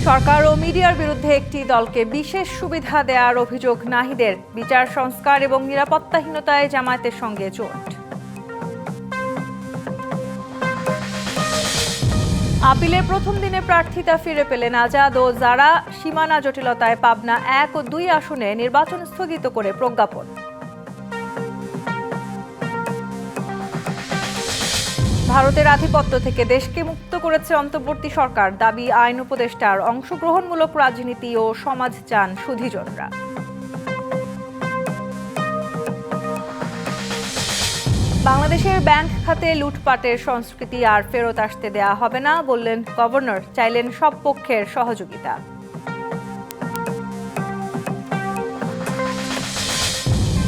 সরকার ও মিডিয়ার বিরুদ্ধে একটি দলকে বিশেষ সুবিধা দেওয়ার অভিযোগ নাহিদের। বিচার সংস্কার এবং নিরাপত্তাহীনতায় জামায়াতের সঙ্গে জোট। আপিলের প্রথম দিনে প্রার্থিতা ফিরে পেলেন আজাদ ও যারা সীমানা জটিলতায় পাবনা 1 ও 2 আসনে নির্বাচন স্থগিত করে প্রজ্ঞাপন। ভারতের আধিপত্য থেকে দেশকে মুক্ত করেছে অন্তর্বর্তী সরকার, দাবি আইন উপদেষ্টার। অংশগ্রহণমূলক রাজনীতি ও সমাজ চান সুধীজনরা। বাংলাদেশের ব্যাংক খাতে লুটপাটের সংস্কৃতি আর ফেরত আসতে দেয়া হবে না বললেন গভর্নর। চাইলেন সব পক্ষের সহযোগিতা।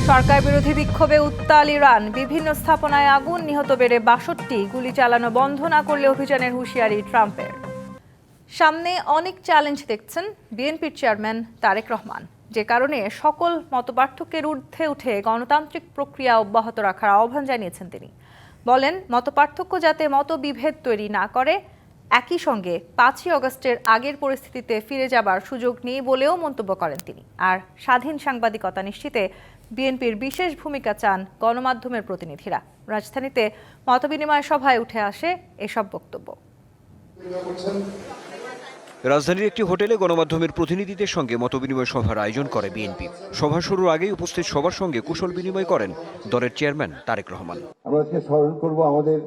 সরকার বিরোধী বিক্ষোভে উত্তাল ইরান। বিভিন্ন স্থাপনায় আগুন, নিহত বেড়ে 62। গুলি চালানো বন্ধ না করলে অভিযানের হুঁশিয়ারি ট্রাম্পের। সামনে অনেক চ্যালেঞ্জ দেখছেন বিএনপির চেয়ারম্যান তারেক রহমান, যে কারণে সকল মতপার্থক্যের ঊর্ধ্বে উঠে গণতান্ত্রিক প্রক্রিয়া অব্যাহত রাখার আহ্বান জানিয়েছেন তিনি। বলেন, মতপার্থক্য যাতে মতবিভেদ তৈরি না করে। একই সঙ্গে 5ই আগস্টের আগের পরিস্থিতিতে ফিরে যাবার সুযোগ নেই বলেও মন্তব্য করেন তিনি। আর স্বাধীন সাংবাদিকতা নিশ্চিতে বিএনপির বিশেষ ভূমিকা চান গণমাধ্যমের প্রতিনিধিরা। রাজধানীতে মতবিনিময় সভায় উঠে আসে এসব বক্তব্য। রাজধানীর একটি হোটেলে গণমাধ্যমের প্রতিনিধিদের সঙ্গে মতবিনিময় সভার আয়োজন করে বিএনপি। সভা শুরুর আগেই উপস্থিত সবার সঙ্গে কুশল বিনিময় করেন দলের চেয়ারম্যান তারেক রহমান। আমরা আজকে স্মরণ করব আমাদের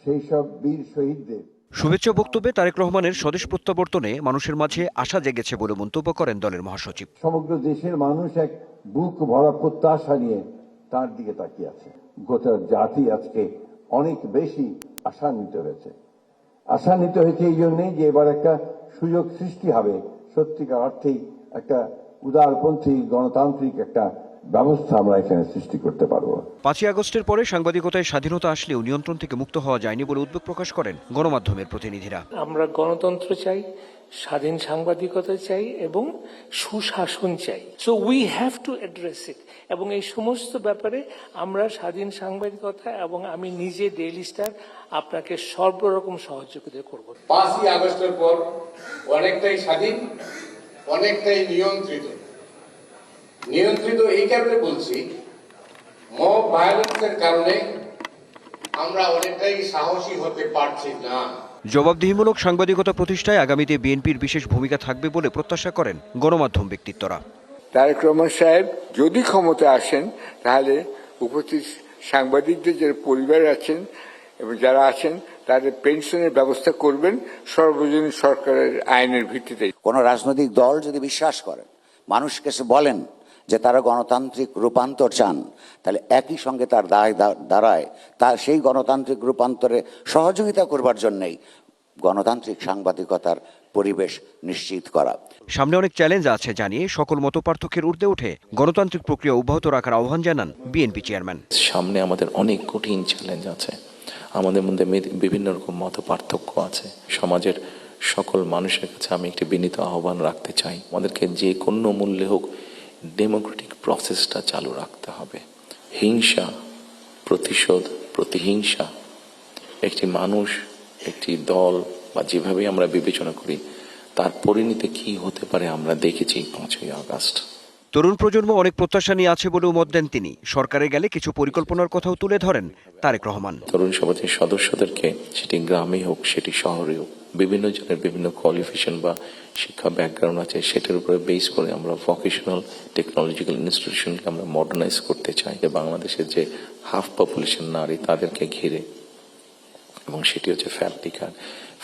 সেই সব বীর শহীদদের। শুভেচ্ছা বক্তব্যে তারেক রহমানের স্বদেশ প্রত্যাবর্তনে মানুষের মাঝে আশা জেগেছে বলে মন্তব্য করেন দলের মহাসচিব। সমগ্র দেশের মানুষ এক বুক ভরা প্রত্যাশা নিয়ে তার দিকে তাকিয়ে আছে। গোটা জাতি আজকে অনেক বেশি আশান্বিত হয়েছে। আশান্বিত হয়েছে এই জন্যই যে এবার একটা সুযোগ সৃষ্টি হবে, সত্যিকার অর্থেই একটা উদারপন্থী গণতান্ত্রিক একটা ব্যবস্থা আমরা এখানে সৃষ্টি করতে পারবো। 5ই আগস্টের পরে সাংবাদিকতায় স্বাধীনতা আসলেও নিয়ন্ত্রণ থেকে মুক্ত হওয়া যায়নি বলে উদ্বেগ প্রকাশ করেন গণমাধ্যমের প্রতিনিধিরা। আমরা গণতন্ত্র চাই, স্বাধীন সাংবাদিকতা চাই এবং সুশাসন চাই। So we have to address ইট। এবং এই সমস্ত ব্যাপারে আমরা স্বাধীন সাংবাদিকতা এবং আমি নিজে ডেইলি স্টার আপনাকে সর্বরকম সহযোগিতা করব। 5ই আগস্টের পর অনেকটাই স্বাধীন, অনেকটাই নিয়ন্ত্রিত এই কারণে বলছি, মব ভায়োলেন্সের কারণে আমরা অনেকটাই সাহসী হতে পারছি না। জবাবদিহিমূলক সাংবাদিকতা প্রতিষ্ঠায় আগামীতে বিএনপির বিশেষ ভূমিকা থাকবে বলে প্রত্যাশা করেন গণমাধ্যম ব্যক্তিত্বরা। তারেক রহমান সাহেব যদি ক্ষমতায় আসেন তাহলে উপস্থিত সাংবাদিকদের যে পরিবার আছেন এবং যারা আছেন তাদের পেনশনের ব্যবস্থা করবেন সর্বজনীন সরকারের আইনের ভিত্তিতে। কোন রাজনৈতিক দল যদি বিশ্বাস করেন, মানুষকে বলেন যে তারা গণতান্ত্রিক রূপান্তর চান, তাহলে একই সঙ্গে তার দাঁড়ায় তার সেই গণতান্ত্রিক রূপান্তরে সহযোগিতা করবার জন্যই গণতান্ত্রিক সাংবাদিকতার পরিবেশ নিশ্চিত করা। সামনে অনেক চ্যালেঞ্জ আছে জানিয়ে সকল মতপার্থক্যের ঊর্ধ্বে উঠে গণতান্ত্রিক প্রক্রিয়া অব্যাহত রাখার আহ্বান জানান বিএনপি চেয়ারম্যান। সামনে আমাদের অনেক কঠিন চ্যালেঞ্জ আছে, আমাদের মধ্যে বিভিন্ন রকম মতপার্থক্য আছে। সমাজের সকল মানুষের কাছে আমি একটি বিনীত আহ্বান রাখতে চাই, আমাদেরকে যে কোনো মূল্যে হোক ডেমোক্রেটিক প্রসেসটা চালু রাখতে হবে। হিংসা, প্রতিশোধ, প্রতিহিংসা একটি মানুষ, একটি দল বা যেভাবে আমরা বিবেচনা করি তার পরিণতি কি হতে পারে আমরা দেখেছি 5ই আগস্ট। তরুণ প্রজন্ম অনেক প্রত্যাশা নিয়ে আছে বলেও মত দেন তিনি। সরকারে গেলে কিছু পরিকল্পনার কথাও তুলে ধরেন তারেক রহমান। তরুণ সমাজের সদস্যদেরকে, সেটি গ্রামে হোক সেটি শহরে হোক, বিভিন্ন জনের বিভিন্ন কোয়ালিফিকেশন বা শিক্ষা ব্যাকগ্রাউন্ড আছে, সেটার উপরে বেস করে আমরা ভোকেশনাল টেকনোলজিক্যাল ইনস্টিটিউশনকে আমরা মডার্নাইজ করতে চাই। বাংলাদেশের যে হাফ পপুলেশন নারী তাদেরকে ঘিরে, এবং সেটি হচ্ছে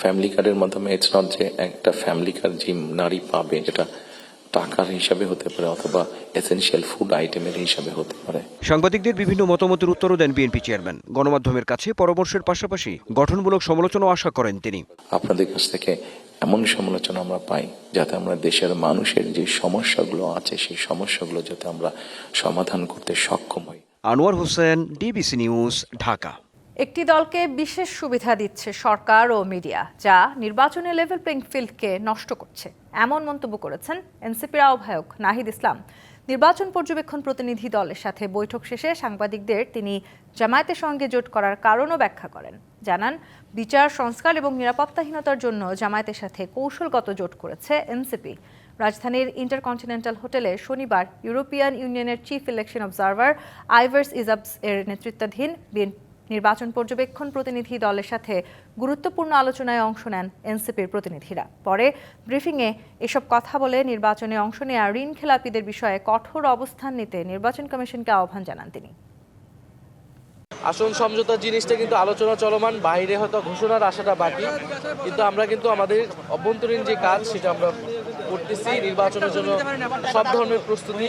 ফ্যামিলি কার্ডের মাধ্যমে। ইটস নট যে একটা ফ্যামিলি কার্ড যে নারী পাবে যেটা টাকার হিসাবে হতে পারে অথবা এসেনশিয়াল ফুড আইটেমের হিসাবে হতে পারে। সাংবাদিকদের বিভিন্ন মতামতের উত্তরও দেন বিএনপি চেয়ারম্যান। গণমাধ্যমের কাছে পরামর্শের পাশাপাশি গঠনমূলক সমালোচনাও আশা করেন তিনি। আপনাদের কাছ থেকে এমন সমালোচনা আমরা পাই যাতে আমরা দেশের মানুষের যে সমস্যাগুলো আছে সেই সমস্যাগুলো যাতে আমরা সমাধান করতে সক্ষম হই। Anwar Hossain, DBC news, Dhaka. একটি দলকে বিশেষ সুবিধা দিচ্ছে সরকার ও মিডিয়া, যা নির্বাচনের লেভেল প্লেইং ফিল্ডকে নষ্ট করছে, এমন মন্তব্য করেছেন এনসিপির আহ্বায়ক নাহিদ ইসলাম। নির্বাচন পর্যবেক্ষণ প্রতিনিধি দলের সাথে বৈঠক শেষে সাংবাদিকদের তিনি জামায়াতের সঙ্গে জোট করার কারণও ব্যাখ্যা করেন। জানান, বিচার সংস্কার এবং নিরাপত্তাহীনতার জন্য জামায়াতের সাথে কৌশলগত জোট করেছে এনসিপি। রাজধানীর ইন্টারকন্টিনেন্টাল হোটেলে শনিবার ইউরোপিয়ান ইউনিয়নের চিফ ইলেকশন অবজারভার আইভার্স ইজাবস এর নেতৃত্বাধীন নির্বাচন পর্যবেক্ষণ প্রতিনিধি দলের সাথে গুরুত্বপূর্ণ আলোচনায় অংশ নেন এনসিপির প্রতিনিধিরা। পরে ব্রিফিংয়ে এসব কথা বলে নির্বাচনে অংশ নেওয়া ঋণ খেলাপিদের বিষয়ে কঠোর অবস্থান নিতে নির্বাচন কমিশনকে আহ্বান জানান তিনি। আসন সমঝোতা জিনিসটা কিন্তু আলোচনা চলমান, বাইরে হয়তো ঘোষণার আশাটা বাকি, কিন্তু আমরা কিন্তু আমাদের অভ্যন্তরীণ যে কাজ সেটা আমরা করতেছি। নির্বাচনের জন্য সব ধরনের প্রস্তুতি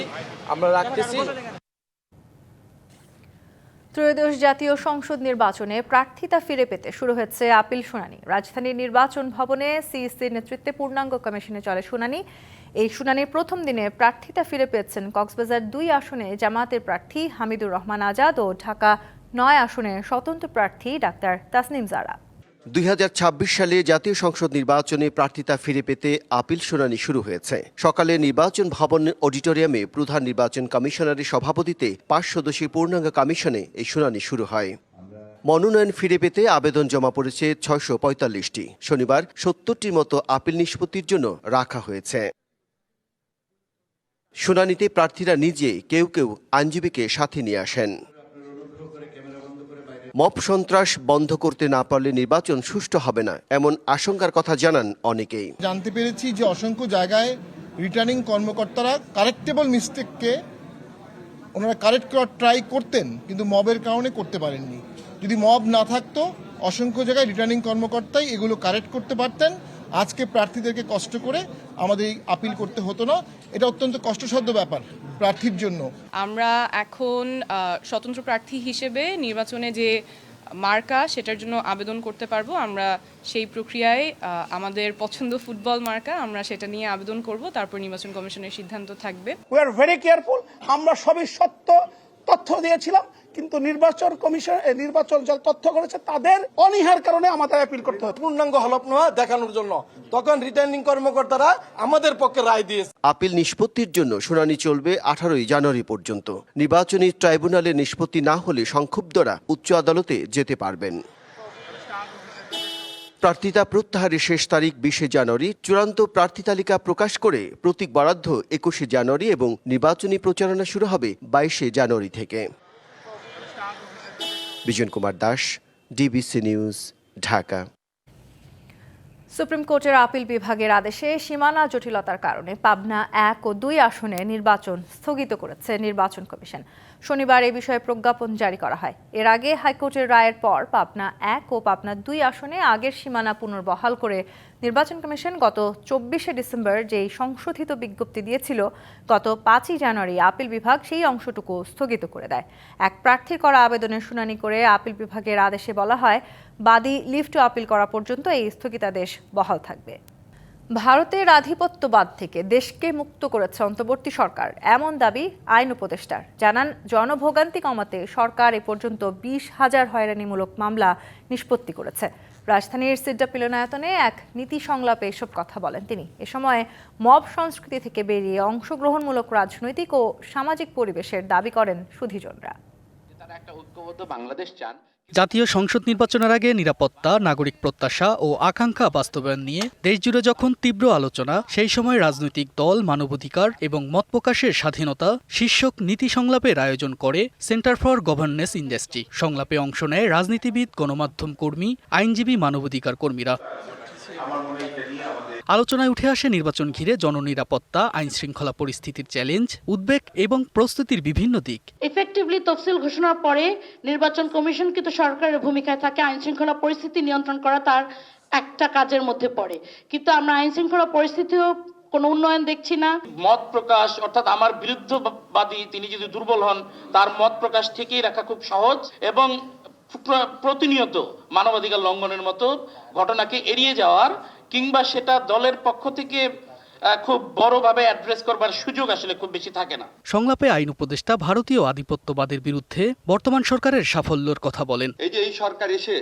আমরা রাখতেছি। ত্রয়োদশ জাতীয় সংসদ নির্বাচনে প্রার্থিতা ফিরে পেতে শুরু হয়েছে আপিল শুনানি। রাজধানীর নির্বাচন ভবনে সিইসির নেতৃত্বে পূর্ণাঙ্গ কমিশনে চলে শুনানি। এই শুনানির প্রথম দিনে প্রার্থিতা ফিরে পেয়েছেন কক্সবাজার 2 আসনে জামায়াতের প্রার্থী হামিদুর রহমান আজাদ ও ঢাকা 9 আসনে স্বতন্ত্র প্রার্থী ডাক্তার তাসনিম জারা। 2026 সালে জাতীয় সংসদ নির্বাচনে প্রার্থিতা ফিরে পেতে আপিল শুনানি শুরু হয়েছে। সকালে নির্বাচন ভবন অডিটোরিয়ামে প্রধান নির্বাচন কমিশনারের সভাপতিত্বে 5 সদস্যের পূর্ণাঙ্গ কমিশনে এই শুনানি শুরু হয়। মনোনয়ন ফিরে পেতে আবেদন জমা পড়েছে 645টি। শনিবার 70টির মতো আপিল নিষ্পত্তির জন্য রাখা হয়েছে। শুনানিতে প্রার্থীরা নিজে কেউ কেউ আইনজীবীকে সাথে নিয়ে আসেন। মব সন্ত্রাস বন্ধ করতে না পারলে নির্বাচন সুষ্ঠু হবে না, এমন আশঙ্কার কথা জানান অনেকেই। জানতে পেরেছি যে অসংখ্য জায়গায় রিটার্নিং কর্মকর্তারা কারেক্টেবল মিস্টেককে ওনারা কারেক্ট করার ট্রাই করতেন, কিন্তু মবের কারণে করতে পারেননি। যদি মব না থাকতো অসংখ্য জায়গায় রিটার্নিং কর্মকর্তাই এগুলো কারেক্ট করতে পারতেন। আজকে প্রার্থীদেরকে কষ্ট করে আমাদের এই আপিল করতে হতো না। এটা অত্যন্ত কষ্টসাধ্য ব্যাপার প্রার্থীর জন্য। আমরা এখন স্বতন্ত্র প্রার্থী হিসেবে নির্বাচনে যে মার্কা সেটার জন্য আবেদন করতে পারবো। আমরা সেই প্রক্রিয়ায় আমাদের পছন্দ ফুটবল মার্কা, আমরা সেটা নিয়ে আবেদন করব, তারপর নির্বাচন কমিশনের সিদ্ধান্ত থাকবে। We are very careful. আমরা সবই সত্য তথ্য দিয়েছিলাম, কিন্তু নির্বাচন কমিশন নির্বাচন যা তথ্য করেছে তাদের অনীহার কারণে আমাদের আপিল করতে হয়। পূর্ণাঙ্গ হলফনামা দেখানোর জন্য তখন রিটার্নিং কর্মকর্তারা আমাদের পক্ষে রায় দিয়েছে। আপিল নিষ্পত্তির জন্য শুনানি চলবে 18 জানুয়ারি পর্যন্ত। নির্বাচনী ট্রাইব্যুনালের নিষ্পত্তি না হলে সংক্ষুব্ধরা উচ্চ আদালতে যেতে পারবেন। প্রার্থিতা প্রত্যাহারের শেষ তারিখ 20 জানুয়ারি। চূড়ান্ত প্রার্থী তালিকা প্রকাশ করে প্রতীক বরাদ্দ 21 জানুয়ারি এবং নির্বাচনী প্রচারণা শুরু হবে 22 জানুয়ারি থেকে। Bijon Kumar Das, DBC news, Dhaka. Supreme কোর্টের আপিল বিভাগের আদেশে সীমানা জটিলতার কারণে পাবনা 1 ও 2 আসনে নির্বাচন স্থগিত করেছে নির্বাচন কমিশন। শনিবার এই বিষয়ে প্রজ্ঞাপন জারি করা হয়। এর আগে হাইকোর্টের রায়ের পর পাবনা 1 ও পাবনা 2 আসনে আগের সীমানা পুনর্বহাল করে নির্বাচন কমিশন গত 24 ডিসেম্বর যেই সংশোধিত বিজ্ঞপ্তি দিয়েছিল, গত 5 জানুয়ারি আপিল বিভাগ সেই অংশটুকু স্থগিত করে দেয়। এক প্রার্থীর করা আবেদনের শুনানি করে আপিল বিভাগের আদেশে বলা হয়, বাদী লিভ টু আপিল করা পর্যন্ত এই স্থগিতাদেশ বহাল থাকবে। ভারতের আধিপত্যবাদ থেকে দেশকে মুক্ত করেছে অন্তর্বর্তী সরকার, এমন দাবি আইন উপদেষ্টার। জানান, জনভোগান্তি কমাতে সরকার এ পর্যন্ত 20,000 হয়রানিমূলক মামলা নিষ্পত্তি করেছে। রাজধানীর সিডা মিলনায়তনে এক নীতি সংলাপে এসব কথা বলেন তিনি। এ সময় মব সংস্কৃতি থেকে বেরিয়ে অংশগ্রহণমূলক রাজনৈতিক ও সামাজিক পরিবেশের দাবি করেন সুধীজনরা। তারা একটা ঐক্যবদ্ধ বাংলাদেশ চান। জাতীয় সংসদ নির্বাচনের আগে নিরাপত্তা, নাগরিক প্রত্যাশা ও আকাঙ্ক্ষা বাস্তবায়ন নিয়ে দেশজুড়ে যখন তীব্র আলোচনা, সেই সময় রাজনৈতিক দল, মানবাধিকার এবং মত প্রকাশের স্বাধীনতা শীর্ষক নীতি সংলাপের আয়োজন করে সেন্টার ফর গভর্নেন্স ইন্ডাস্ট্রি। সংলাপে অংশ নেয় রাজনীতিবিদ, গণমাধ্যম কর্মী, আইনজীবী, মানবাধিকার কর্মীরা। আলোচনায় উঠে আসে নির্বাচন ঘিরে জননিরাপত্তা, আইন শৃঙ্খলা পরিস্থিতির চ্যালেঞ্জ, উদ্বেগ এবং প্রস্তুতির বিভিন্ন দিক। ইফেক্টিভলি তফসিল ঘোষণার পরে নির্বাচন কমিশন কিন্তু সরকারের ভূমিকায় থাকে আইন শৃঙ্খলা পরিস্থিতি নিয়ন্ত্রণ করা তার একটা কাজের মধ্যে পড়ে, কিন্তু আমরা আইন শৃঙ্খলা পরিস্থিতিও কোনো উন্নয়ন দেখছি না। মত প্রকাশ, অর্থাৎ আমার বিরুদ্ধবাদী তিনি যদি দুর্বল হন, তার মত প্রকাশ ঠিকই রাখা খুব সহজ এবং প্রতিনিয়ত মানবাধিকার লঙ্ঘনের মতো ঘটনাকে এড়িয়ে যাওয়ার কিংবা সেটা দলের পক্ষ থেকে খুব বড়ভাবে অ্যাড্রেস করবার সুযোগ আসলে খুব বেশি থাকে না। সংলাপে আইন উপদেষ্টা ভারতীয় আধিপত্যবাদের বিরুদ্ধে বর্তমান সরকারের সাফল্যের কথা বলেন। এই যে এই সরকার এসে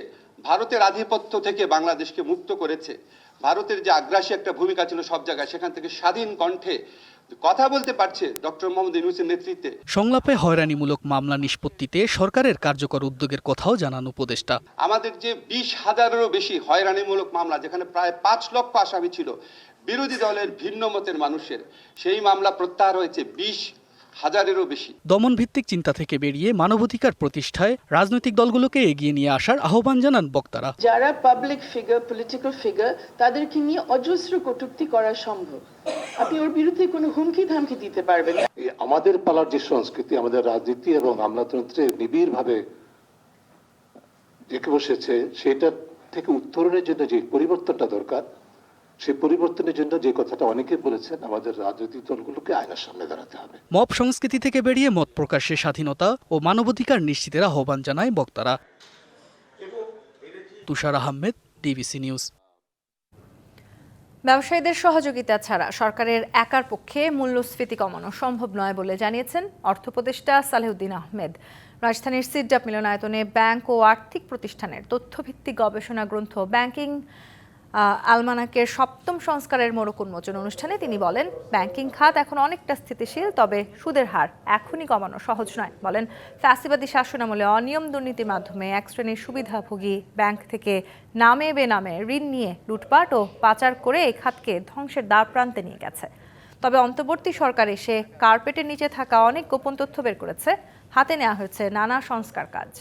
ভারতের আধিপত্য থেকে বাংলাদেশকে মুক্ত করেছে, ভারতের যে আগ্রাসী একটা ভূমিকা ছিল সব জায়গায়, সেখান থেকে স্বাধীন কণ্ঠে কথা বলতে পারছে ডক্টর মোহাম্মদ ইউনূসের নেতৃত্বে। সংলাপে হয়রানিমূলক মামলা নিষ্পত্তিতে সরকারের কার্যকর উদ্যোগের কথাও জানান উপদেষ্টা। আমাদের যে 20,000-এরও বেশি হয়রানিমূলক মামলা, যেখানে প্রায় 5 লক্ষ আসামি ছিল বিরোধী দলের ভিন্ন মতের মানুষের, সেই মামলা প্রত্যাহার হয়েছে 20,000-এরও বেশি। দমন ভিত্তিক চিন্তা থেকে বেরিয়ে মানবাধিকার প্রতিষ্ঠায় রাজনৈতিক দলগুলোকে এগিয়ে নিয়ে আসার আহ্বান জানান বক্তারা। যারা পাবলিক ফিগার, পলিটিক্যাল ফিগার, তাদেরকে নিয়ে অজস্র কটূক্তি করা সম্ভব। আপনি ওর বিরুদ্ধে কোনো হুমকি ধামকি দিতে পারবেন না। আমাদের পালার যে সংস্কৃতি, আমাদের রাজনীতি এবং আমলাতন্ত্রে নিবিড়ভাবে জেঁকে বসেছে, সেটা থেকে উত্তরণের জন্য যে পরিবর্তনটা দরকার, সেই পরিবর্তনের জন্য যে কথাটা অনেকে বলেছেন, আমাদের রাজনৈতিক দলগুলোকে আয়নার সামনে দাঁড়াতে হবে। মব সংস্কৃতি থেকে বেরিয়ে মত প্রকাশের স্বাধীনতা ও মানবাধিকার নিশ্চিতের আহ্বান জানায় বক্তারা। তুষার আহমেদ, ডিবিসি নিউজ। ব্যবসায়ীদের সহযোগিতা ছাড়া সরকারের একার পক্ষে মূল্যস্ফীতি কমানো সম্ভব নয় বলে জানিয়েছেন অর্থ উপদেষ্টা সালেহুদ্দিন আহমেদ। রাজধানীর সিডডাপ মিলনায়তনে ব্যাংক ও আর্থিক প্রতিষ্ঠানের তথ্যভিত্তিক গবেষণা গ্রন্থ ব্যাংকিং আলমানাকের 7ম সংস্কারের মোড়ক উন্মোচন অনুষ্ঠানে তিনি বলেন, ব্যাংকিং খাত এখন অনেকটা স্থিতিশীল, তবে সুদের হার এখনই কমানো সহজ নয়। বলেন, ফ্যাসিবাদী শাসনামলে অনিয়ম দুর্নীতির মাধ্যমে এক শ্রেণীর সুবিধাভোগী ব্যাংক থেকে নামে বেনামে ঋণ নিয়ে লুটপাট ও পাচার করে এই খাতকে ধ্বংসের দ্বার প্রান্তে নিয়ে গেছে। তবে অন্তর্বর্তী সরকার এসে কার্পেটের নিচে থাকা অনেক গোপন তথ্য বের করেছে। হাতে নেওয়া হয়েছে নানা সংস্কার কাজ।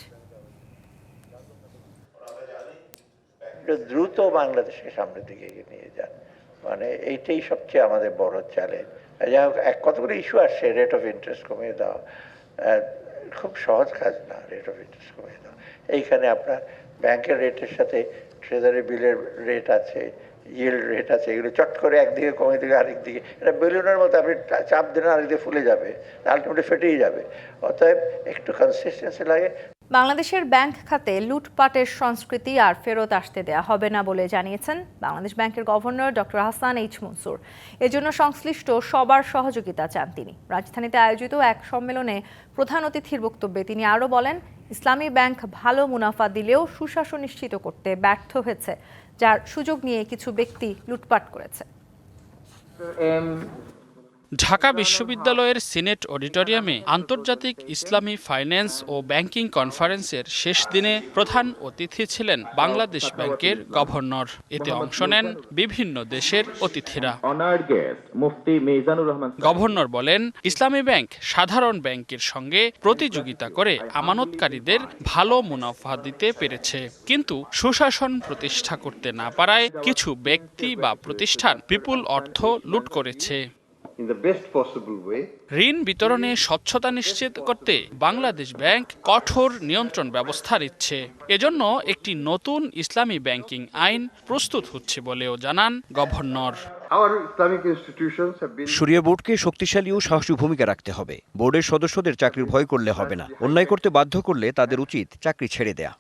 দ্রুত বাংলাদেশকে সামনের দিকে এগিয়ে নিয়ে যান, মানে এইটাই সবচেয়ে আমাদের বড় চ্যালেঞ্জ। যাই হোক, কতগুলো ইস্যু আসছে, রেট অফ ইন্টারেস্ট কমিয়ে দেওয়া খুব সহজ কাজ না। রেট অফ ইন্টারেস্ট কমিয়ে দেওয়া, এইখানে আপনার ব্যাংকের রেটের সাথে ট্রেজারি বিলের রেট আছে, ইয়েল্ড রেট আছে, এগুলো চট করে একদিকে কমিয়ে দিকে আরেক দিকে, এটা বেলুনের মতো আপনি চাপ দিলে আরেকদিকে ফুলে যাবে, আলটিমেটলি ফেটেই যাবে। অতএব একটু কনসিস্টেন্সি লাগে। বাংলাদেশের ব্যাংক খাতে লুটপাটের সংস্কৃতি আর ফেরত আসতে দেয়া হবে না বলে জানিয়েছেন বাংলাদেশ ব্যাংকের governor doctor Hasan H Mansur. এজন্য সংশ্লিষ্ট সবার সহযোগিতা চান তিনি। রাজধানীতে আয়োজিত এক সম্মেলনে প্রধান অতিথির বক্তব্যে তিনি আরও বলেন, ইসলামী ব্যাংক ভালো মুনাফা দিলেও সুশাসন নিশ্চিত করতে ব্যর্থ হয়েছে, যার সুযোগ নিয়ে কিছু ব্যক্তি লুটপাট করেছে। ঢাকা বিশ্ববিদ্যালয়ের সিনেট অডিটোরিয়ামে আন্তর্জাতিক ইসলামী ফাইন্যান্স ও ব্যাংকিং কনফারেন্সের শেষ দিনে প্রধান অতিথি ছিলেন বাংলাদেশ ব্যাংকের গভর্নর। এতে অংশ নেন বিভিন্ন দেশের অতিথিরা। গভর্নর বলেন, ইসলামী ব্যাংক সাধারণ ব্যাংকের সঙ্গে প্রতিযোগিতা করে আমানতকারীদের ভালো মুনাফা দিতে পেরেছে, কিন্তু সুশাসন প্রতিষ্ঠা করতে না পারায় কিছু ব্যক্তি বা প্রতিষ্ঠান বিপুল অর্থ লুট করেছে। ঋণ বিতরণে স্বচ্ছতা নিশ্চিত করতে বাংলাদেশ ব্যাংক কঠোর নিয়ন্ত্রণ ব্যবস্থা নিচ্ছে। এজন্য একটি নতুন ইসলামী ব্যাংকিং আইন প্রস্তুত হচ্ছে বলেও জানান গভর্নর। শরিয়া বোর্ডকে শক্তিশালী ও সাহসী ভূমিকা রাখতে হবে। বোর্ডের সদস্যদের চাকরির ভয় করলে হবে না। অন্যায় করতে বাধ্য করলে তাদের উচিত চাকরি ছেড়ে দেয়া।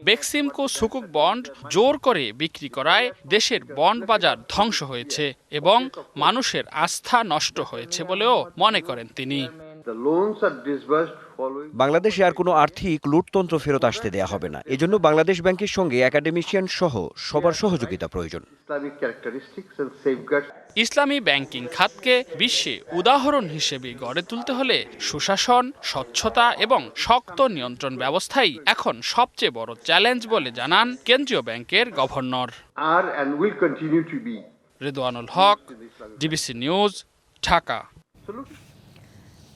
বেক্সিমকো সুকুক বন্ড জোর করে বিক্রি করায় দেশের বন্ড বাজার ধ্বংস হয়েছে এবং মানুষের আস্থা নষ্ট হয়েছে বলেও মনে করেন তিনি। বাংলাদেশে আর কোনো আর্থিক লুটতন্ত্র ফেরত আসতে দেয়া হবে না। এজন্য বাংলাদেশ ব্যাংকের সঙ্গে একাডেমিশিয়ান সহ সবার সহযোগিতা প্রয়োজন। ইসলামী ব্যাংকিং খাতকে বিশ্বে উদাহরণ হিসেবে গড়ে তুলতে হলে সুশাসন, স্বচ্ছতা এবং শক্ত নিয়ন্ত্রণ ব্যবস্থাই এখন সবচেয়ে বড় চ্যালেঞ্জ বলে জানান কেন্দ্রীয় ব্যাংকের গভর্নর। রেদওয়ানুল হক, ডিবিসি নিউজ, ঢাকা।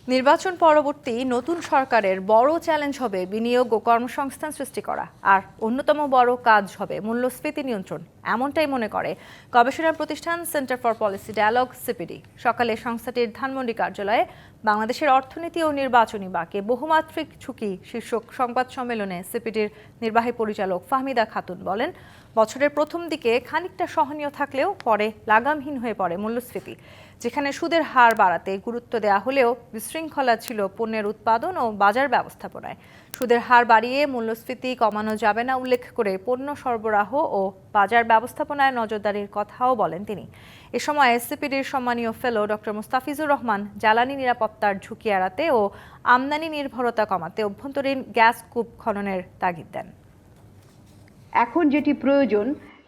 নির্বাচন পরবর্তী নতুন সরকারের বড় চ্যালেঞ্জ হবে বিনিয়োগ ও কর্মসংস্থান সৃষ্টি করা, আর অন্যতম বড় কাজ হবে মূল্যস্ফীতি নিয়ন্ত্রণ। এমনটাই মনে করে গবেষণা প্রতিষ্ঠান centre for policy dialogue CPD. সকালে সংস্থাটির ধানমন্ডি কার্যালয়ে বাংলাদেশের অর্থনীতি ও নির্বাচনী বাঁকে বহুমাত্রিক ঝুঁকি শীর্ষক সংবাদ সম্মেলনে সিপিডির নির্বাহী পরিচালক ফাহমিদা খাতুন বলেন, বছরের প্রথম দিকে খানিকটা সহনীয় থাকলেও পরে লাগামহীন হয়ে পড়ে মূল্যস্ফীতি। যেখানে সুদের হার বাড়াতে গুরুত্ব দেওয়া হলেও বিশৃঙ্খলা ছিল পণ্যের উৎপাদন ও বাজার ব্যবস্থাপনায়। সুদের হার বাড়িয়ে মূল্যস্ফীতি কমানো যাবে না উল্লেখ করে পণ্য সরবরাহ ও বাজার ব্যবস্থাপনায় নজরদারির কথাও বলেন তিনি। এ সময় সিপিডির সম্মানীয় ফেলো ডক্টর মুস্তাফিজুর রহমান জ্বালানি নিরাপত্তার ঝুঁকি এড়াতে ও আমদানি নির্ভরতা কমাতে অভ্যন্তরীণ গ্যাস কূপ খননের তাগিদ দেন। এখন যেটি প্রয়োজন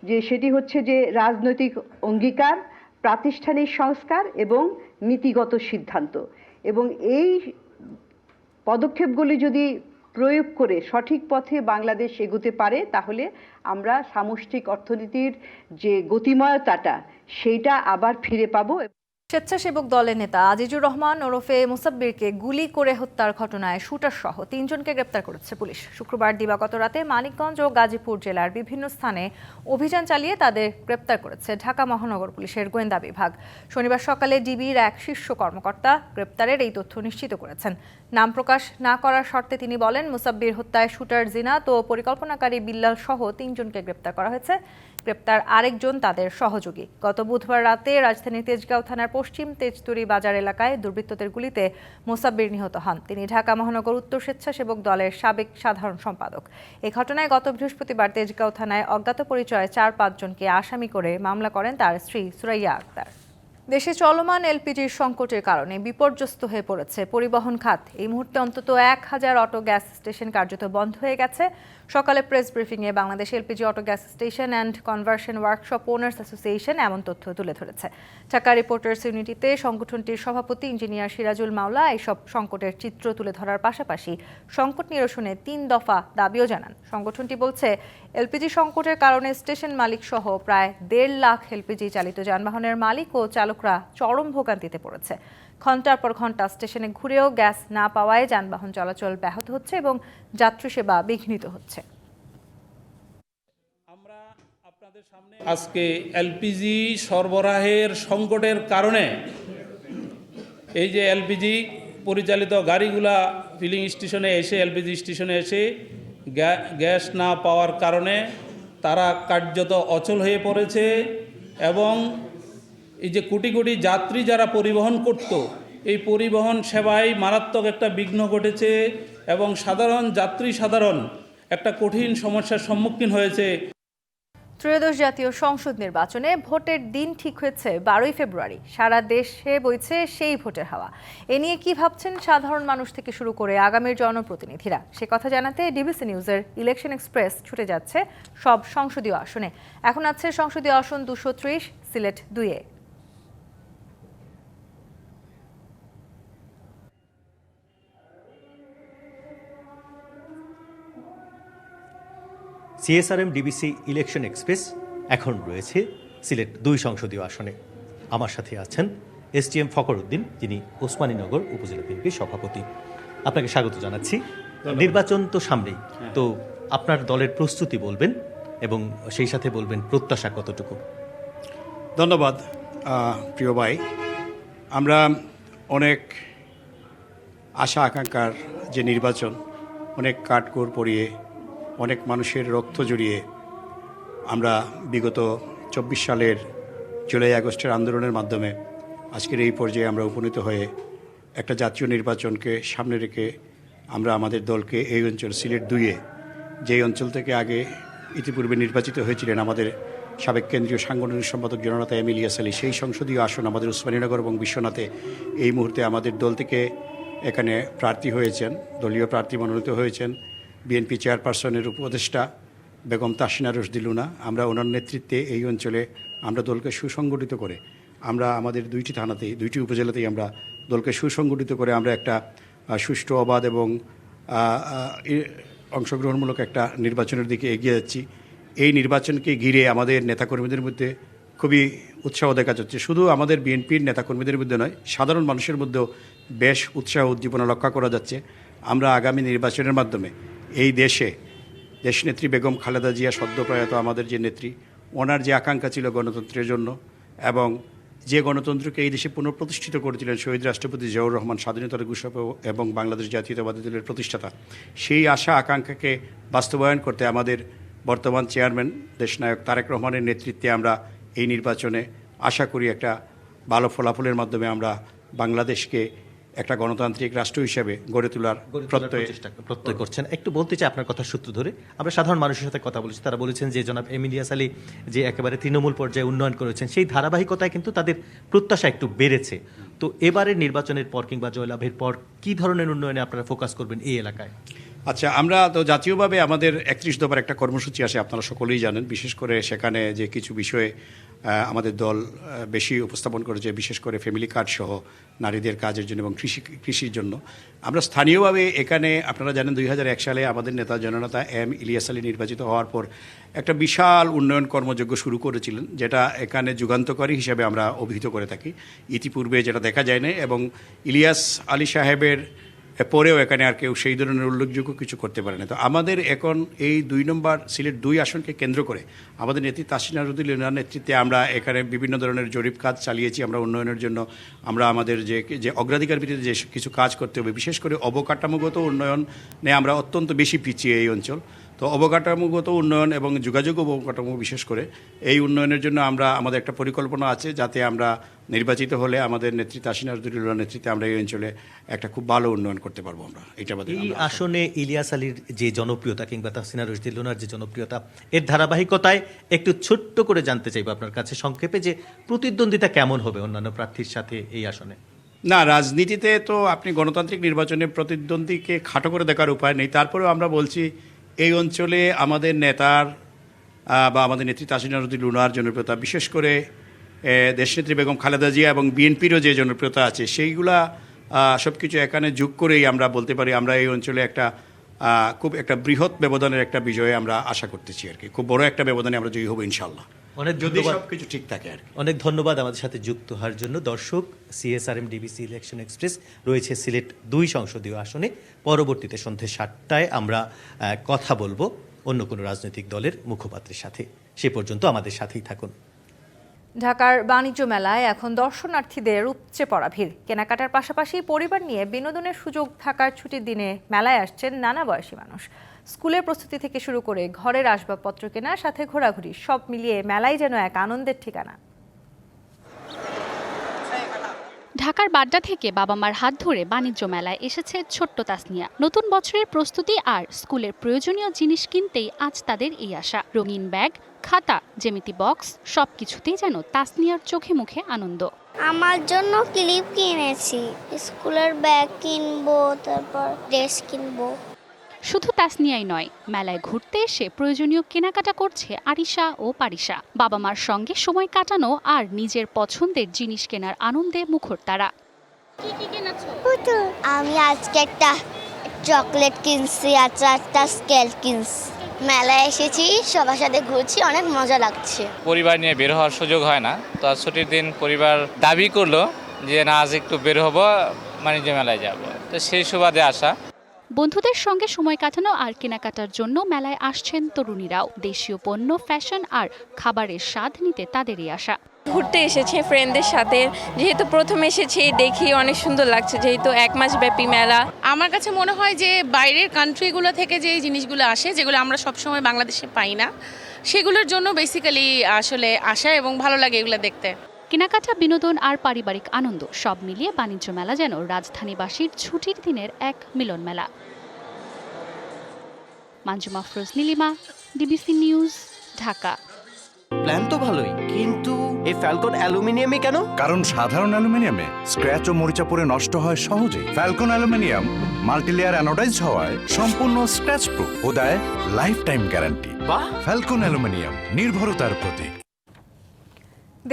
যে সেটি হচ্ছে যে রাজনৈতিক অঙ্গীকার, প্রাতিষ্ঠানিক সংস্কার এবং নীতিগত সিদ্ধান্ত, এবং এই পদক্ষেপগুলি যদি প্রয়োগ করে সঠিক পথে বাংলাদেশ এগোতে পারে তাহলে আমরা সামষ্টিক অর্থনীতির যে গতিময়তাটা সেইটা আবার ফিরে পাবো। স্বেচ্ছাসেবক দলের নেতা আজিজুর রহমান ওরফে মুসাব্বিরকে গুলি করে হত্যার ঘটনায় শুটার সহ 3 জনকে গ্রেপ্তার করেছে পুলিশ। শুক্রবার দিবাগত রাতে মানিকগঞ্জ ও গাজীপুর জেলার বিভিন্ন স্থানে অভিযান চালিয়ে তাদের গ্রেপ্তার করেছে ঢাকা মহানগর পুলিশের গোয়েন্দা বিভাগ। শনিবার সকালে ডিবির এক শীর্ষ কর্মকর্তা গ্রেপ্তারের এই তথ্য নিশ্চিত করেছেন। নাম প্রকাশ না করার শর্তে তিনি বলেন, মুসাব্বির হত্যায় শুটার জিনাত ও পরিকল্পনাকারী বিল্লাল সহ 3 জনকে গ্রেপ্তার করা হয়েছে। গ্রেপ্তার আরেকজন তাদের সহযোগী। গত বুধবার রাতে রাজধানীর তেজগাঁও থানার পশ্চিম তেজতুরি বাজার এলাকায় দুর্বৃত্তদের গুলিতে মোসাব্বির নিহত হন। তিনি ঢাকা মহানগর উত্তর স্বেচ্ছাসেবক দলের সাবেক সাধারণ সম্পাদক। এই ঘটনায় গত বৃহস্পতিবার তেজগাঁও থানায় অজ্ঞাত পরিচয়ে 4-5 জনকে আসামি করে মামলা করেন তার স্ত্রী সুরাইয়া আক্তার। দেশে চলমান এলপিজির সংকটের কারণে বিপর্যস্ত হয়ে পড়েছে পরিবহন খাত। এই মুহূর্তে অন্তত 1000 অটো গ্যাস স্টেশন কার্যত বন্ধ হয়ে গেছে। সকালে প্রেস ব্রিফিংয়ে Bangladesh LPG auto gas station and conversion workshop owners association এমন তথ্য তুলে ধরেছে। ঢাকা রিপোর্টার্স ইউনিটিতে সংগঠনটির সভাপতি ইঞ্জিনিয়ার সিরাজুল মাওলা এইসব সংকটের চিত্র তুলে ধরার পাশাপাশি সংকট নিরসনে 3 দফা দাবিও জানান। সংগঠনটি বলছে, এলপিজি সংকটের কারণে স্টেশন মালিক সহ প্রায় 1.5 লাখ এলপিজি চালিত যানবাহনের মালিক ও চালকরা চরম ভোগান্তিতে পড়েছে। ঘন্টার পর ঘন্টা স্টেশনে ঘুরেও গ্যাস না পাওয়ায় যানবাহন চলাচল ব্যাহত হচ্ছে এবং যাত্রী সেবা বিঘ্নিত হচ্ছে। আজকে এলপিজি সরবরাহের সংকটের কারণে এই যে এলপিজি পরিচালিত গাড়িগুলা ফিলিং স্টেশনে এসে এলপিজি স্টেশনে এসে গ্যাস না পাওয়ার কারণে তারা কার্যত অচল হয়ে পড়েছে, এবং এই যে কোটি কোটি যাত্রী যারা পরিবহন করত, এই পরিবহন সেবায় মারাত্মক একটা বিঘ্ন ঘটেছে এবং সাধারণ একটা কঠিন সমস্যার সম্মুখীন হয়েছে। ত্রয়োদশ জাতীয় সংসদ নির্বাচনে ভোটের দিন ঠিক হয়েছে 12ই ফেব্রুয়ারি। সারা দেশে বইছে সেই ভোটের হাওয়া। এ নিয়ে কি ভাবছেন সাধারণ মানুষ থেকে শুরু করে আগামীর জনপ্রতিনিধিরা, সে কথা জানাতে ডিবিসি নিউজের ইলেকশন এক্সপ্রেস ছুটে যাচ্ছে সব সংসদীয় আসনে। এখন আছে সংসদীয় আসন 230, সিলেট 2-এ। সিএসআরএম ডিবিসি ইলেকশন এক্সপ্রেস এখন রয়েছে সিলেট 2 সংসদীয় আসনে। আমার সাথে আছেন এসটিএম ফখর উদ্দিন, যিনি ওসমানীনগর উপজেলা বিএনপির সভাপতি। আপনাকে স্বাগত জানাচ্ছি। নির্বাচন তো সামনেই, তো আপনার দলের প্রস্তুতি বলবেন এবং সেই সাথে বলবেন প্রত্যাশা কতটুকু। ধন্যবাদ প্রিয় ভাই। আমরা অনেক আশা আকাঙ্ক্ষার যে নির্বাচন, অনেক কাঠগড় পরিয়ে, অনেক মানুষের রক্ত জড়িয়ে আমরা বিগত 24 সালের জুলাই আগস্টের আন্দোলনের মাধ্যমে আজকের এই পর্যায়ে আমরা উপনীত হয়ে একটা জাতীয় নির্বাচনকে সামনে রেখে আমরা আমাদের দলকে এই অঞ্চল সিলেট 2-এ, যেই অঞ্চল থেকে আগে ইতিপূর্বে নির্বাচিত হয়েছিলেন আমাদের সাবেক কেন্দ্রীয় সাংগঠনিক সম্পাদক জননেতা এম ইলিয়াস আলী, সেই সংসদীয় আসন আমাদের ওসমানীনগর এবং বিশ্বনাথে এই মুহূর্তে আমাদের দল থেকে এখানে প্রার্থী হয়েছেন, দলীয় প্রার্থী মনোনীত হয়েছেন বিএনপি চেয়ারপারসনের উপদেষ্টা বেগম তাসিনা রশদি লুনা। আমরা ওনার নেতৃত্বে এই অঞ্চলে আমরা দলকে সুসংগঠিত করে আমরা আমাদের 2টি থানাতেই, 2টি উপজেলাতেই আমরা দলকে সুসংগঠিত করে আমরা একটা সুষ্ঠু, অবাধ এবং অংশগ্রহণমূলক একটা নির্বাচনের দিকে এগিয়ে যাচ্ছি। এই নির্বাচনকে ঘিরে আমাদের নেতাকর্মীদের মধ্যে খুবই উৎসাহ দেখা যাচ্ছে। শুধু আমাদের বিএনপির নেতাকর্মীদের মধ্যে নয়, সাধারণ মানুষের মধ্যেও বেশ উৎসাহ উদ্দীপনা লক্ষ্য করা যাচ্ছে। আমরা আগামী নির্বাচনের মাধ্যমে এই দেশনেত্রী বেগম খালেদা জিয়া, সদ্যপ্রয়াত আমাদের যে নেত্রী, ওনার যে আকাঙ্ক্ষা ছিল গণতন্ত্রের জন্য এবং যে গণতন্ত্রকে এই দেশে পুনঃপ্রতিষ্ঠিত করেছিলেন শহীদ রাষ্ট্রপতি জিয়াউর রহমান, স্বাধীনতার ঘোষক এবং বাংলাদেশ জাতীয়তাবাদী দলের প্রতিষ্ঠাতা, সেই আশা আকাঙ্ক্ষাকে বাস্তবায়ন করতে আমাদের বর্তমান চেয়ারম্যান দেশনায়ক তারেক রহমানের নেতৃত্বে আমরা এই নির্বাচনে আশা করি একটা ভালো ফলাফলের মাধ্যমে আমরা বাংলাদেশকে একটা গণতান্ত্রিক রাষ্ট্র হিসেবে গড়ে তোলার প্রত্যয় করছেন। একটু বলতে চাই আপনার কথার সূত্র ধরে, আমরা সাধারণ মানুষের সাথে কথা বলেছি, তারা বলেছেন যে জনাব এম ইলিয়াস আলী যে একেবারে তৃণমূল পর্যায়ে উন্নয়ন করেছেন, সেই ধারাবাহিকতায় কিন্তু তাদের প্রত্যাশা একটু বেড়েছে। তো এবারের নির্বাচনের পর কিংবা জয়লাভের পর কি ধরনের উন্নয়নে আপনারা ফোকাস করবেন এই এলাকায়? আচ্ছা, আমরা তো জাতীয়ভাবে আমাদের 31 দফার একটা কর্মসূচি আসে, আপনারা সকলেই জানেন। বিশেষ করে সেখানে যে কিছু বিষয়ে আমাদের দল বেশি উপস্থাপন করেছে, বিশেষ করে ফ্যামিলি কার্ড সহ নারীদের কাজের জন্য এবং কৃষির জন্য। আমরা স্থানীয়ভাবে এখানে আপনারা জানেন 2001 সালে আমাদের নেতা জননেতা এম ইলিয়াস আলী নির্বাচিত হওয়ার পর একটা বিশাল উন্নয়ন কর্মযজ্ঞ শুরু করেছিলেন, যেটা এখানে যুগান্তকারী হিসেবে আমরা অভিহিত করে থাকি। ইতিপূর্বে যেটা দেখা যায় না, এবং ইলিয়াস আলী সাহেবের পরেও এখানে আর কেউ সেই ধরনের উল্লেখযোগ্য কিছু করতে পারে না। তো আমাদের এখন এই 2 নম্বর সিলেট 2 আসনকে কেন্দ্র করে আমাদের নেত্রী তাসনিয়া নজরুল ইনার নেতৃত্বে আমরা এখানে বিভিন্ন ধরনের জরিপ কাজ চালিয়েছি। আমরা উন্নয়নের জন্য আমরা আমাদের যে অগ্রাধিকার ভিত্তিতে যে কিছু কাজ করতে হবে, বিশেষ করে অবকাঠামোগত উন্নয়নে আমরা অত্যন্ত বেশি পিছিয়ে এই অঞ্চল। তো অবকাঠামোগত উন্নয়ন এবং যোগাযোগ অবকাঠামো বিশেষ করে এই উন্নয়নের জন্য আমাদের একটা পরিকল্পনা আছে, যাতে আমরা নির্বাচিত হলে আমাদের নেত্রী তাসনিয়া নজরুলের নেতৃত্বে আমরা এই অঞ্চলে একটা খুব ভালো উন্নয়ন করতে পারবো আমরা। এটা এই আসনে ইলিয়াস আলীর যে জনপ্রিয়তা কিংবা তাসনিয়া নজরুলের যে জনপ্রিয়তা, এর ধারাবাহিকতায় একটু ছোট্ট করে জানতে চাইবো আপনার কাছে সংক্ষেপে যে প্রতিদ্বন্দ্বিতা কেমন হবে অন্যান্য প্রার্থীর সাথে এই আসনে? না, রাজনীতিতে তো আপনি গণতান্ত্রিক নির্বাচনে প্রতিদ্বন্দ্বীকে খাটো করে দেখার উপায় নেই। তারপরেও আমরা বলছি এই অঞ্চলে আমাদের নেতার বা আমাদের নেত্রী তাসনিয়া নজরুলের জনপ্রিয়তা, বিশেষ করে দেশনেত্রী বেগম খালেদা জিয়া এবং বিএনপিরও যে জনপ্রিয়তা আছে, সেইগুলা সব কিছু এখানে যোগ করেই আমরা বলতে পারি আমরা এই অঞ্চলে খুব একটা বৃহৎ ব্যবধানের একটা বিজয়ে আমরা আশা করতেছি আর কি। খুব বড় একটা ব্যবধানে আমরা জয়ী হব ইনশাল্লাহ, অনেক যদি ধন্যবাদ। সবকিছু ঠিক থাকে আর কি। অনেক ধন্যবাদ আমাদের সাথে যুক্ত হওয়ার জন্য। দর্শক, CSRM DBC ইলেকশন এক্সপ্রেস রয়েছে সিলেট 2 সংসদীয় আসনে। পরবর্তীতে সন্ধ্যে 7টায় আমরা কথা বলবো অন্য কোনো রাজনৈতিক দলের মুখপাত্রের সাথে। সে পর্যন্ত আমাদের সাথেই থাকুন। ঢাকার বাণিজ্য মেলায় এখন দর্শনার্থীদের উপচে পড়া ভিড়। কেনাকাটার পাশাপাশি পরিবার নিয়ে বিনোদনের সুযোগ থাকার ছুটির দিনে মেলায় আসছেন নানা বয়সী মানুষ। স্কুলের প্রস্তুতি থেকে শুরু করে ঘরের আসবাবপত্র কেনার সাথে ঘোরাঘুরি, সব মিলিয়ে মেলায় যেন এক আনন্দের ঠিকানা। ঢাকার বাড্ডা থেকে বাবা মার হাত ধরে বাণিজ্য মেলায় এসেছে ছোট্ট তাসনিয়া। নতুন বছরের প্রস্তুতি আর স্কুলের প্রয়োজনীয় জিনিস কিনতেই আজ তাদের এই আশা। রঙিন ব্যাগ, খাতা, জ্যামিতি বক্স সবকিছুতেই যেন তাসনিয়ার চোখে মুখে আনন্দ। আমার জন্য ক্লিপ কিনেছি, স্কুলের ব্যাগ কিনবো, তারপর ড্রেস কিনবো। শুধু তাসনিয়াই নয়, মেলায় ঘুরতে এসে প্রয়োজনীয় কেনাকাটা করছে আরিশা ও পারিশা। বাবা মার সঙ্গে সময় কাটানো আর নিজের পছন্দের জিনিস কেনার আনন্দে মুখর তারা। আমি আজকে একটা চকলেট কিনছি, আর 4টা স্কেল কিনছি। মেলায় এসেছি, সবার সাথে ঘুরছি, অনেক মজা লাগছে। পরিবার নিয়ে বের হওয়ার সুযোগ হয় না, তো আজ ছুটির দিন পরিবার দাবি করলো যে না আজ একটু বের হব, বাণিজ্য মেলায় যাব, তো সেই সুবাদে আসা। বন্ধুদের সঙ্গে সময় কাটানো আর কেনাকাটার জন্য মেলায় আসছেন তরুণীরাও। দেশীয় পণ্য, ফ্যাশন আর খাবারের স্বাদ নিতে তাদেরই আশা। ঘুরতে এসেছে ফ্রেন্ডদের সাথে, যেহেতু প্রথম এসেছি দেখি অনেক সুন্দর লাগছে, যেহেতু 1 মাস ব্যাপী মেলা। আমার কাছে মনে হয় যে বাইরের কান্ট্রিগুলো থেকে যে জিনিসগুলো আসে, যেগুলো আমরা সবসময় বাংলাদেশে পাই না, সেগুলোর জন্য বেসিক্যালি আসলে আসা এবং ভালো লাগে এগুলো দেখতে। কেনাকাটা, বিনোদন আর পারিবারিক আনন্দ সব মিলিয়ে বাণিজ্য মেলা যেন রাজধানীবাসীর ছুটির দিনের এক মিলন মেলা। Manjuma Afroz, Nilima, DBC news, Dhaka. Plan তো ভালোই, কিন্তু এই ফ্যালকন অ্যালুমিনিয়ামে কেন? কারণ সাধারণ অ্যালুমিনিয়ামে স্ক্র্যাচ ও মরিচা পড়ে নষ্ট হয় সহজেই। ফ্যালকন অ্যালুমিনিয়াম মাল্টিলেয়ার অ্যানোডাইজড হওয়ায় সম্পূর্ণ স্ক্র্যাচ প্রুফ ও দেয় life time guarantee. Falcon aluminium, নির্ভরতার প্রতীক।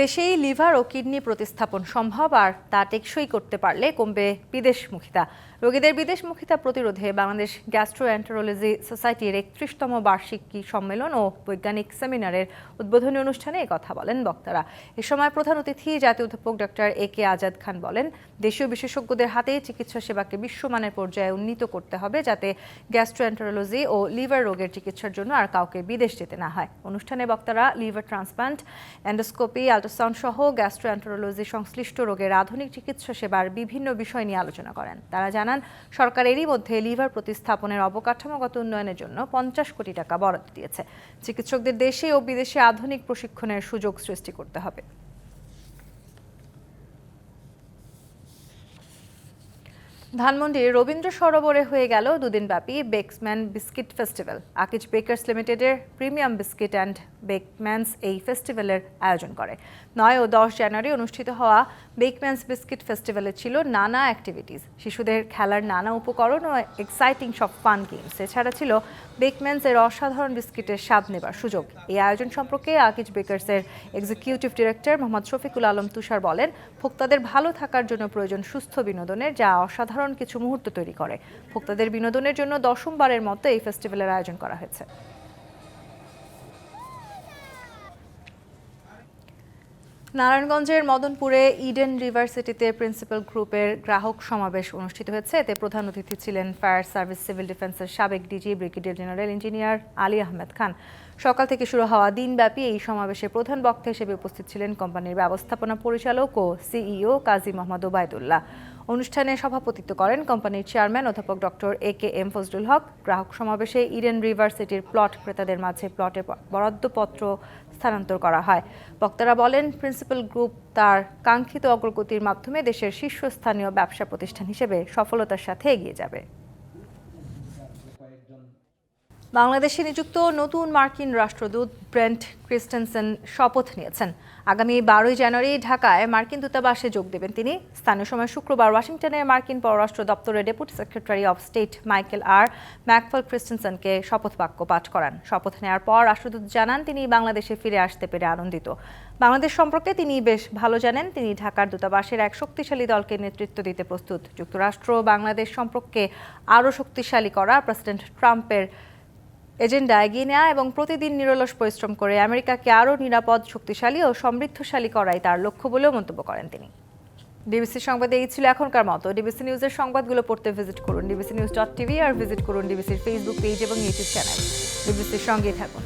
দেশেই লিভার ও কিডনি প্রতিস্থাপন সম্ভব, আর তা টেকসই করতে পারলে কমবে বিদেশমুখিতা। রোগীদের বিদেশমুখিতা প্রতিরোধে বাংলাদেশ গ্যাস্ট্রোএন্টারোলজি সোসাইটির 31তম বার্ষিকী সম্মেলন ও বৈজ্ঞানিক সেমিনারের উদ্বোধনী অনুষ্ঠানে কথা বলেন বক্তারা। এ সময় প্রধান অতিথি জাতীয় অধ্যাপক ডক্টর AK আজাদ খান বলেন, দেশীয় বিশেষজ্ঞদের হাতে চিকিৎসা সেবাকে বিশ্বমানের পর্যায়ে উন্নীত করতে হবে, যাতে গ্যাস্ট্রোএন্টারোলজি ও লিভার রোগের চিকিৎসার জন্য আর কাউকে বিদেশ যেতে না হয়। অনুষ্ঠানে বক্তারা লিভার ট্রান্সপ্লান্ট, এন্ডোস্কোপি, আল্ট্রাসাউন্ড সহ গ্যাস্ট্রোএন্টারোলজি সংশ্লিষ্ট রোগের আধুনিক চিকিৎসা সেবার বিভিন্ন বিষয় নিয়ে আলোচনা করেন। তারা জানান, সরকার এরই মধ্যে লিভার প্রতিস্থাপনের অবকাঠামোগত উন্নয়নের জন্য 50 কোটি টাকা বরাদ্দ দিয়েছে। চিকিৎসকদের দেশে ও বিদেশে আধুনিক প্রশিক্ষণের সুযোগ সৃষ্টি করতে হবে। ধানমন্ডির রবীন্দ্র সরোবরে হয়ে গেল দুদিনব্যাপী Bakeman biscuit festival. Akij bakers লিমিটেডের প্রিমিয়াম বিস্কিট অ্যান্ড বেকম্যানস এই ফেস্টিভ্যালের আয়োজন করে। 9 ও 10 জানুয়ারি অনুষ্ঠিত হওয়া বেকম্যানস বিস্কিট ফেস্টিভ্যালে ছিল নানা অ্যাক্টিভিটিস, শিশুদের খেলার নানা উপকরণ ও এক্সাইটিং সব ফান গেমস। এছাড়া ছিল বেকম্যানস এর অসাধারণ বিস্কিটের স্বাদ নেবার সুযোগ। এই আয়োজন সম্পর্কে Akij বেকার্সের executive director Mohammad Shafiqul Alam তুষার বলেন, ভোক্তাদের ভালো থাকার জন্য প্রয়োজন সুস্থ বিনোদনের, যা অসাধারণ কিছু মুহূর্ত তৈরি করে। ভোক্তাদের বিনোদনের জন্য 10মবারের মতো এই ফেস্টিভ্যালের আয়োজন করা হয়েছে। নারায়ণগঞ্জের মদনপুরে ইডেন ইউনিভার্সিটিতে প্রিন্সিপাল গ্রুপের গ্রাহক সমাবেশ অনুষ্ঠিত হয়েছে। এতে প্রধান অতিথি ছিলেন ফায়ার সার্ভিস সিভিল ডিফেন্সের সাবেক DG brigadier general engineer Ali Ahmed Khan. সকাল থেকে শুরু হওয়া দিনব্যাপী এই সমাবেশে প্রধান বক্তা হিসেবে উপস্থিত ছিলেন কোম্পানির ব্যবস্থাপনা পরিচালক ও সিইও কাজী মোহাম্মদ ওবায়দুল্লাহ। অনুষ্ঠানে সভাপতিত্ব করেন কোম্পানির চেয়ারম্যান অধ্যাপক ডক্টর AKM ফজলুল হক। গ্রাহক সমাবেশে ইডেন ইউনিভার্সিটির প্লট ক্রেতাদের মাঝে প্লটের বরাদ্দপত্র স্থানান্তর করা হয়। বক্তারা বলেন, প্রিন্সিপাল গ্রুপ তার কাঙ্ক্ষিত অগ্রগতির মাধ্যমে দেশের শীর্ষস্থানীয় ব্যবসা প্রতিষ্ঠান হিসেবে সফলতার সাথে এগিয়ে যাবে। বাংলাদেশে নিযুক্ত নতুন মার্কিন রাষ্ট্রদূত ব্রেন্ট ক্রিস্টেনসেন শপথ নিয়েছেন। আগামী 12 জানুয়ারি ঢাকায় মার্কিন দূতাবাসে যোগ দেবেন তিনি। স্থানীয় সময় শুক্রবার ওয়াশিংটনে মার্কিন পররাষ্ট্র দপ্তরের deputy secretary of state Michael R McFaul ক্রিস্টেনসেনকে শপথ বাক্য পাঠ করান। শপথ নেওয়ার পর রাষ্ট্রদূত জানান, তিনি বাংলাদেশে ফিরে আসতে পেরে আনন্দিত। বাংলাদেশ সম্পর্কে তিনি বেশ ভালো জানেন। তিনি ঢাকার দূতাবাসের এক শক্তিশালী দলকে নেতৃত্ব দিতে প্রস্তুত। যুক্তরাষ্ট্র বাংলাদেশ সম্পর্কে আরও শক্তিশালী করা প্রেসিডেন্ট ট্রাম্পের এজেন্ডা এগিয়ে নেওয়া এবং প্রতিদিন নিরলস পরিশ্রম করে আমেরিকাকে আরও নিরাপদ, শক্তিশালী ও সমৃদ্ধশালী করাই তার লক্ষ্য বলেও মন্তব্য করেন তিনি। ডিবিসি সংবাদে এই ছিল এখনকার মতো। ডিবিসি নিউজের সংবাদগুলো পড়তে ভিজিট করুন dbcnews.tv আর ভিজিট করুন ডিবিসির ফেসবুক পেজ এবং ইউটিউব চ্যানেল। ডিবিসির সঙ্গেই থাকুন।